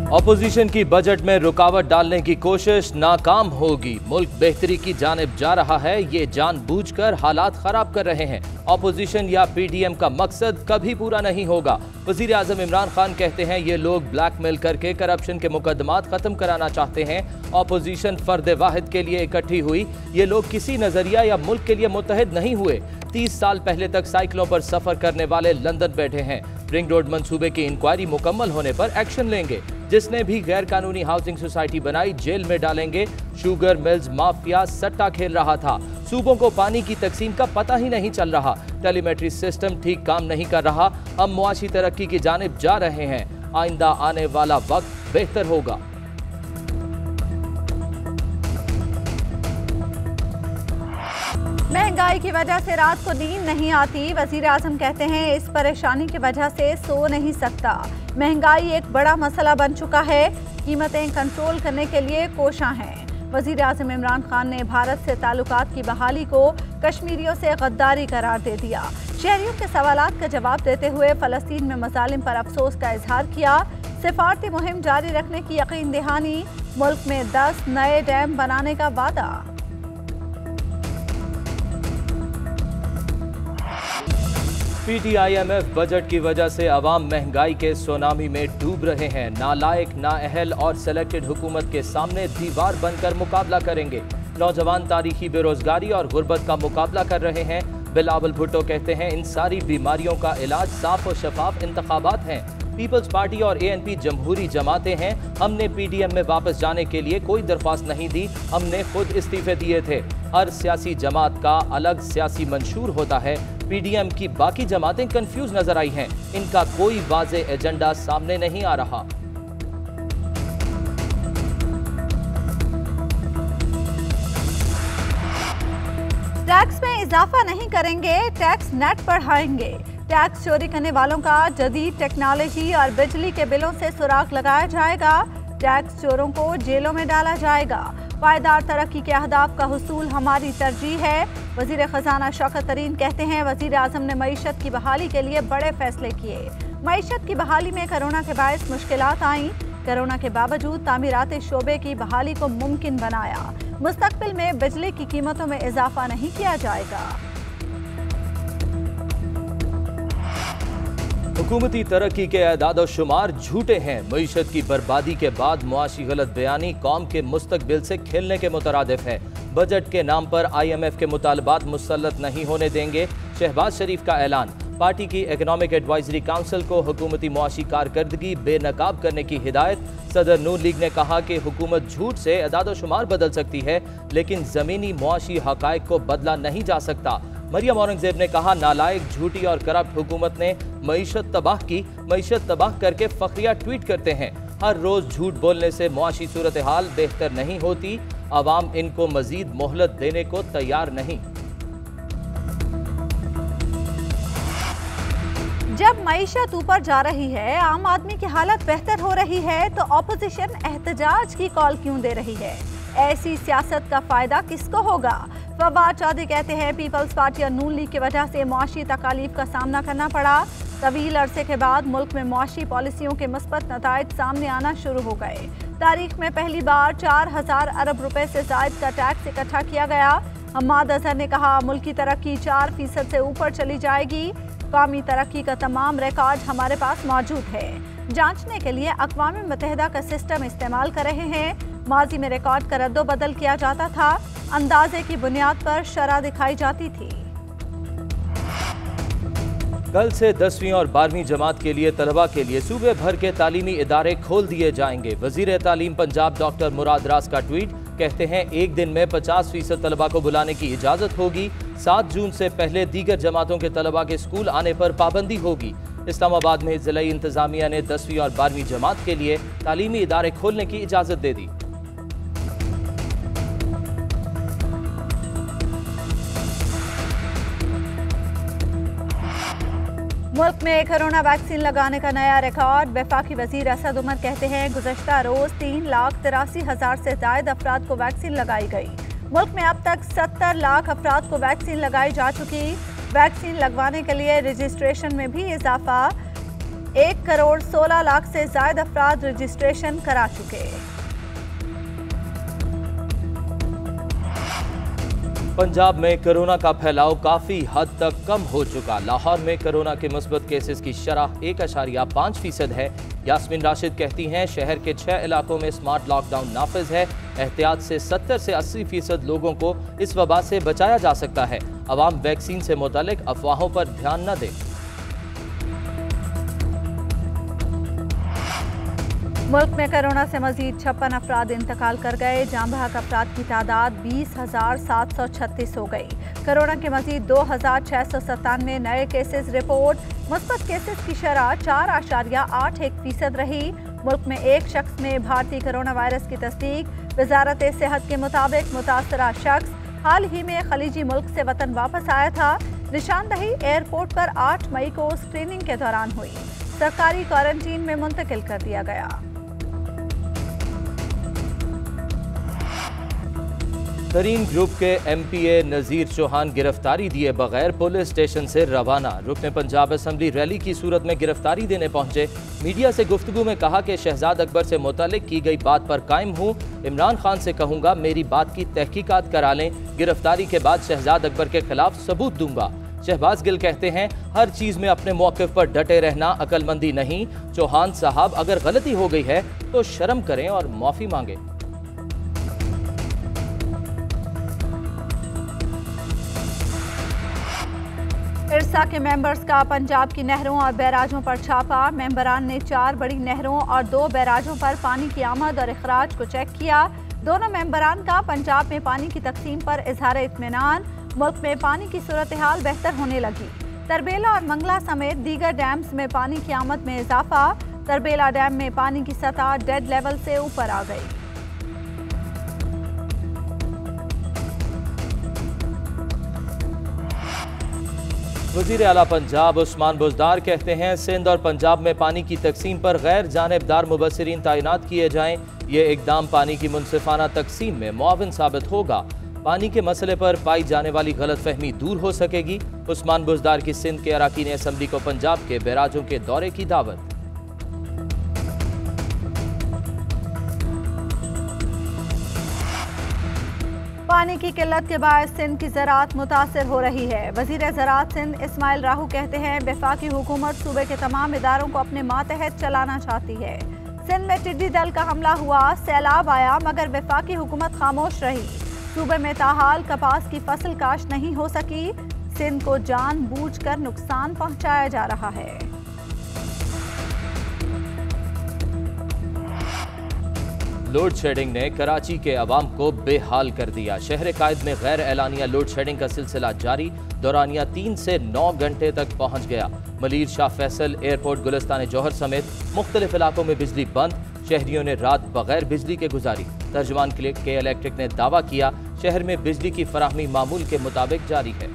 Opposition की budget में रुकावट डालने की कोशिश नाकाम होगी। मुल्क बेहतरी की जानिब जा रहा है, ये जानबूझकर हालात खराब कर रहे हैं। ऑपोजिशन या पीडीएम का मकसद कभी पूरा नहीं होगा। वजीर आजम इमरान खान कहते हैं ये लोग ब्लैकमेल करके करप्शन के मुकदमात खत्म कराना चाहते हैं। ऑपोजिशन फर्द वाहिद के लिए इकट्ठी हुई, ये लोग किसी नजरिया या मुल्क के लिए मुत्तहिद नहीं हुए। 30 साल पहले तक साइकिलों पर सफर करने वाले लंदन बैठे हैं। रिंग रोड मंसूबे की इंक्वायरी मुकम्मल होने पर एक्शन लेंगे। जिसने भी गैर कानूनी हाउसिंग सोसाइटी बनाई जेल में डालेंगे। शुगर मिल्स माफिया सट्टा खेल रहा था। सूबों को पानी की तकसीम का पता ही नहीं चल रहा। टेलीमेट्री सिस्टम ठीक काम नहीं कर रहा। हम मुआशी तरक्की की जानिब जा रहे हैं। आइंदा आने वाला वक्त बेहतर होगा। महंगाई की वजह से रात को नींद नहीं आती। वजीर आजम कहते हैं इस परेशानी की वजह से सो नहीं सकता। महंगाई एक बड़ा मसला बन चुका है। कीमतें कंट्रोल करने के लिए कोशां हैं। वजीर आजम इमरान खान ने भारत से ताल्लुकात की बहाली को कश्मीरियों से गद्दारी करार दे दिया। शहरियों के सवालात का जवाब देते हुए फलस्तीन में मसालिम पर अफसोस का इजहार किया। सिफारती मुहिम जारी रखने की यकीन दहानी। मुल्क में 10 नए डैम बनाने का वादा। PTIMF बजट की वजह से अवाम महंगाई के सुनामी में डूब रहे हैं। नालायक, नाअहल और सिलेक्टेड हुकूमत के सामने दीवार बनकर मुकाबला करेंगे। नौजवान तारीखी बेरोजगारी और गुर्बत का मुकाबला कर रहे हैं। बिलावल भुट्टो कहते हैं इन सारी बीमारियों का इलाज साफ और शफाफ इंतखाबात हैं। पीपल्स पार्टी और ANP जमहूरी जमातें हैं। हमने PDM में वापस जाने के लिए कोई दरख्वास्त नहीं दी, हमने खुद इस्तीफे दिए थे। हर सियासी जमात का अलग सियासी मंशूर होता है। PDM की बाकी जमातें कंफ्यूज नजर आई हैं। इनका कोई वाज़े एजेंडा सामने नहीं आ रहा। टैक्स में इजाफा नहीं करेंगे, टैक्स नेट बढ़ाएंगे। टैक्स चोरी करने वालों का जदीद टेक्नोलॉजी और बिजली के बिलों से सुराग लगाया जाएगा। टैक्स चोरों को जेलों में डाला जाएगा। पायदार तरक्की के अहदाफ का हुसूल हमारी तरजीह है। वजीर खजाना शौकत तरीन कहते हैं वजीर आजम ने मईशत की बहाली के लिए बड़े फैसले किए। मईशत की बहाली में कोरोना के बायस मुश्किलात आईं। कोरोना के बावजूद तामीराती शोबे की बहाली को मुमकिन बनाया। मुस्तकबिल में बिजली की कीमतों में इजाफा नहीं किया जाएगा। हुकूमती तरक्की के एदाद और शुमार झूठे हैं। मईशत की बर्बादी के बाद मुआशी गलत बयानी कौम के मुस्तकबिल से खेलने के मुतरादिफ है। बजट के नाम पर IMF के मुतालबात मुसल्लत नहीं होने देंगे। शहबाज शरीफ का ऐलान। पार्टी की इकनॉमिक एडवाइजरी काउंसिल को हुकूमती मुआशी कारकर्दगी बेनकाब करने की हिदायत। सदर नून लीग ने कहा कि हुकूमत झूठ से एदाद और शुमार बदल सकती है, लेकिन ज़मीनी मुआशी हकायक को बदला नहीं जा सकता। मरियम औरंगजेब ने कहा नालायक, झूठी और करप्ट हुकूमत ने मईशत तबाह की। मईशत तबाह करके फखरिया ट्वीट करते हैं। हर रोज झूठ बोलने से मुआशी सूरत हाल बेहतर नहीं होती। अवाम इनको मजीद मोहलत देने को तैयार नहीं। जब मईशत ऊपर जा रही है, आम आदमी की हालत बेहतर हो रही है, तो ऑपोजिशन एहतजाज की कॉल क्यों दे रही है? ऐसी सियासत का फायदा किसको होगा? फवाद चौधरी कहते हैं पीपल्स पार्टी और नून लीग की वजह से मुआशी तकालीफ का सामना करना पड़ा। तवील अरसे के बाद मुल्क में मुआशी पॉलिसियों के मुस्बत नताइज सामने आना शुरू हो गए। तारीख में पहली बार 4000 अरब रुपए से जायद का टैक्स इकट्ठा किया गया। हम्माद अजहर ने कहा मुल्क की तरक्की 4% से ऊपर चली जाएगी। कौमी तरक्की का तमाम रिकॉर्ड हमारे पास मौजूद है। जांचने के लिए अक़वाम मुत्तहिदा का सिस्टम इस्तेमाल कर रहे हैं। माजी में रिकॉर्ड का रद्दो बदल किया जाता था। अंदाजे की बुनियाद पर शरह दिखाई जाती थी। कल से 10वीं और 12वीं जमात के लिए तलबा के लिए सूबे भर के तालीमी इदारे खोल दिए जाएंगे। वजीर तालीम पंजाब डॉक्टर मुराद रास का ट्वीट। कहते हैं एक दिन में 50% तलबा को बुलाने की इजाज़त होगी। 7 जून से पहले दीगर जमातों के तलबा के स्कूल आने पर पाबंदी होगी। इस्लामाबाद में ज़िलाई इंतज़ामिया ने 10वीं और 12वीं जमात के लिए तालीमी इदारे खोलने की इजाज़त दे दी। मुल्क में कोरोना वैक्सीन लगाने का नया रिकॉर्ड। वफाकी वजीर असद उमर कहते हैं गुज़श्ता रोज 3,83,000 से ज्यादा अफराद को वैक्सीन लगाई गई। मुल्क में अब तक 70 लाख अफराद को वैक्सीन लगाई जा चुकी। वैक्सीन लगवाने के लिए रजिस्ट्रेशन में भी इजाफा। 1 करोड़ 16 लाख से ज्यादा अफराद रजिस्ट्रेशन करा चुके। पंजाब में कोरोना का फैलाव काफी हद तक कम हो चुका। लाहौर में कोरोना के मुस्बत केसेस की शरह 1.5% है। यास्मीन राशिद कहती हैं शहर के 6 इलाकों में स्मार्ट लॉकडाउन नाफिज है। एहतियात से 70 से 80% लोगों को इस वबा से बचाया जा सकता है। अवाम वैक्सीन से मुतालिक अफवाहों पर ध्यान न दें। मुल्क में कोरोना से मजीद 56 अफराद इंतकाल कर गए। जाम बहक अफराद की तादाद 20,736 हो गई। कोरोना के मजीद 2,697 नए केसेस रिपोर्ट। मुस्बत केसेस की शरह 4.81% रही। मुल्क में एक शख्स में भारतीय कोरोना वायरस की तस्दीक। वजारत सेहत के मुताबिक मुतासरा शख्स हाल ही में खलीजी मुल्क से वतन वापस आया था। निशानदही एयरपोर्ट पर 8 मई को स्क्रीनिंग के दौरान हुई। सरकारी क्वारंटीन में मुंतकिल कर दिया गया। तरीन ग्रुप के MPA नज़ीर चौहान गिरफ्तारी दिए बगैर पुलिस स्टेशन से रवाना। रुकने पंजाब असम्बली रैली की सूरत में गिरफ्तारी देने पहुंचे। मीडिया से गुफ्तगू में कहा कि शहजाद अकबर से मुतालिक की गई बात पर कायम हूँ। इमरान खान से कहूँगा मेरी बात की तहकीकात करा लें। गिरफ्तारी के बाद शहजाद अकबर के खिलाफ सबूत दूंगा। शहबाज गिल कहते हैं हर चीज़ में अपने मौक़िफ़ पर डटे रहना अक्लमंदी नहीं। चौहान साहब अगर गलती हो गई है तो शर्म करें और माफ़ी मांगे। इरसा के मेंबर्स का पंजाब की नहरों और बैराजों पर छापा। मेंबरान ने 4 बड़ी नहरों और 2 बैराजों पर पानी की आमद और अखराज को चेक किया। दोनों मेंबरान का पंजाब में पानी की तकसीम पर इजहार इत्मीनान। मुल्क में पानी की सूरत हाल बेहतर होने लगी। तरबेला और मंगला समेत दीगर डैम्स में पानी की आमद में इजाफा। तरबेला डैम में पानी की सतह डेड लेवल से ऊपर आ गई। वज़ीर आला पंजाब उस्मान बुज़दार कहते हैं सिंध और पंजाब में पानी की तकसीम पर गैर जानिबदार मुबस्सिरीन तैनात किए जाएं। ये इकदाम पानी की मुनसिफाना तकसीम में मुआविन साबित होगा। पानी के मसले पर पाई जाने वाली गलतफहमी दूर हो सकेगी। उस्मान बुज़दार की सिंध के अरकान असम्बली को पंजाब के बैराजों के दौरे की दावत। पानी की किल्लत के बाद सिंध की ज़राअत मुतासर हो रही है। वज़ीर ज़राअत सिंध इस्माइल राहू कहते हैं वफाकी हुकूमत सूबे के तमाम इदारों को अपने मातहत चलाना चाहती है। सिंध में टिड्डी दल का हमला हुआ, सैलाब आया मगर वफाकी हुकूमत खामोश रही। सूबे में ताहाल कपास की फसल काश्त नहीं हो सकी। सिंध को जानबूझकर नुकसान पहुंचाया जा रहा है। लोड शेडिंग ने कराची के अवाम को बेहाल कर दिया। शहर कायद में गैर एलानिया लोड शेडिंग का सिलसिला जारी। दौरानिया 3 से 9 घंटे तक पहुंच गया। मलीर शाह फैसल एयरपोर्ट गुलिस्तान जौहर समेत मुख्तलिफ इलाकों में बिजली बंद। शहरियों ने रात बगैर बिजली के गुजारी। तर्जुमान के इलेक्ट्रिक ने दावा किया शहर में बिजली की फराहमी मामूल के मुताबिक जारी है।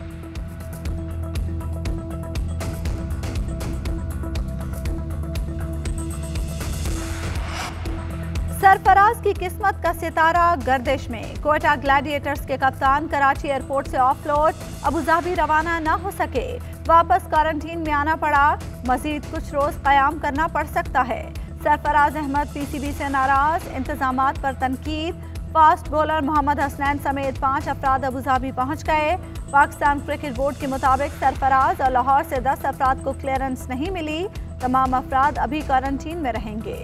सरफराज की किस्मत का सितारा गर्दिश में। कोयटा ग्लैडिएटर्स के कप्तान कराची एयरपोर्ट से ऑफलोड, अबुधाबी रवाना न हो सके। वापस क्वारंटीन में आना पड़ा। मजीद कुछ रोज कयाम करना पड़ सकता है। सरफराज अहमद PCB से नाराज, इंतजामात पर तनकीद। फास्ट बॉलर मोहम्मद हसनैन समेत 5 अफराद अबुधाबी पहुंच गए। पाकिस्तान क्रिकेट बोर्ड के मुताबिक सरफराज और लाहौर से 10 अफराद को क्लियरेंस नहीं मिली। तमाम अफराद अभी क्वारंटीन में रहेंगे।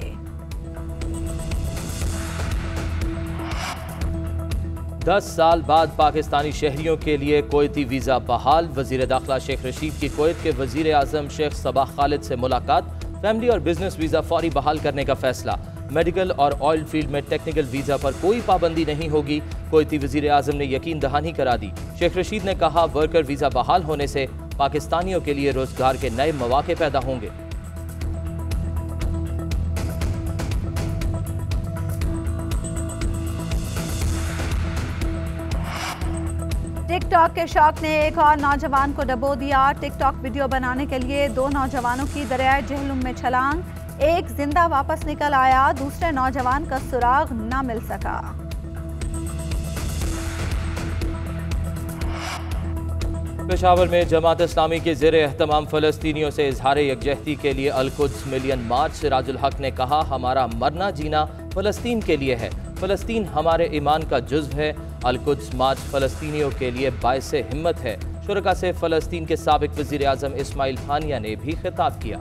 10 साल बाद पाकिस्तानी शहरियों के लिए कोयती वीज़ा बहाल। वज़ीर दाखिला शेख रशीद की कोयत के वज़ीर आज़म शेख सबाह खालिद से मुलाकात। फैमिली और बिजनेस वीज़ा फौरी बहाल करने का फैसला। मेडिकल और ऑयल फील्ड में टेक्निकल वीज़ा पर कोई पाबंदी नहीं होगी। कोयती वज़ीर आज़म ने यकीन दहानी करा दी। शेख रशीद ने कहा वर्कर वीज़ा बहाल होने से पाकिस्तानियों के लिए रोजगार के नए मौके पैदा होंगे। टिकटॉक के शौक ने एक और नौजवान को डबो दिया। टिकटॉक वीडियो बनाने के लिए 2 नौजवानों की दरियाए जहलुम में छलांग। एक जिंदा वापस निकल आया, दूसरे नौजवान का सुराग न मिल सका। पेशावर में जमात इस्लामी के ज़ेरे एहतमाम फ़लस्तीनियों से इजहार यकजहती के लिए अल-कुद्स मिलियन मार्च। राजुल हक ने कहा, हमारा मरना जीना फ़लस्तीन के लिए है, फ़लस्तीन हमारे ईमान का जुज़्व है। अल-कुद्स मार्च फ़लस्तीनियों के लिए बाइस हिम्मत है। शुरका से फ़लस्तीन के साबिक़ वज़ीर आज़म इस्माइल हानिया ने भी खिताब किया।